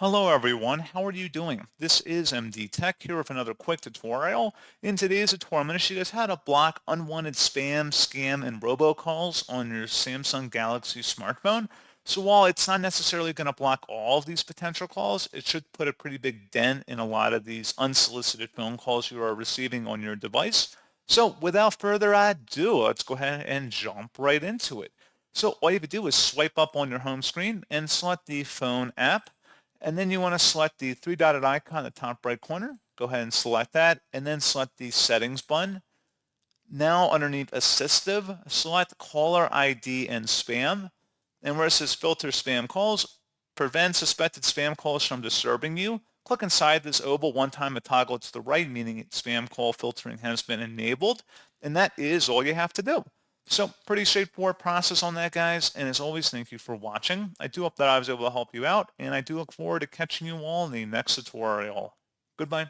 Hello everyone, how are you doing? This is MD Tech here with another quick tutorial. In today's tutorial, I'm going to show you guys how to block unwanted spam, scam, and robocalls on your Samsung Galaxy smartphone. So while it's not necessarily going to block all of these potential calls, it should put a pretty big dent in a lot of these unsolicited phone calls you are receiving on your device. So without further ado, let's go ahead and jump right into it. So all you have to do is swipe up on your home screen and select the phone app. And then you want to select the three-dotted icon in the top right corner. Go ahead and select that, and then select the settings button. Now underneath assistive, select caller ID and spam. And where it says filter spam calls, prevent suspected spam calls from disturbing you. Click inside this oval one time and toggle it to the right, meaning spam call filtering has been enabled. And that is all you have to do. So pretty straightforward process on that, guys. And as always, thank you for watching. I do hope that I was able to help you out, and I do look forward to catching you all in the next tutorial. Goodbye.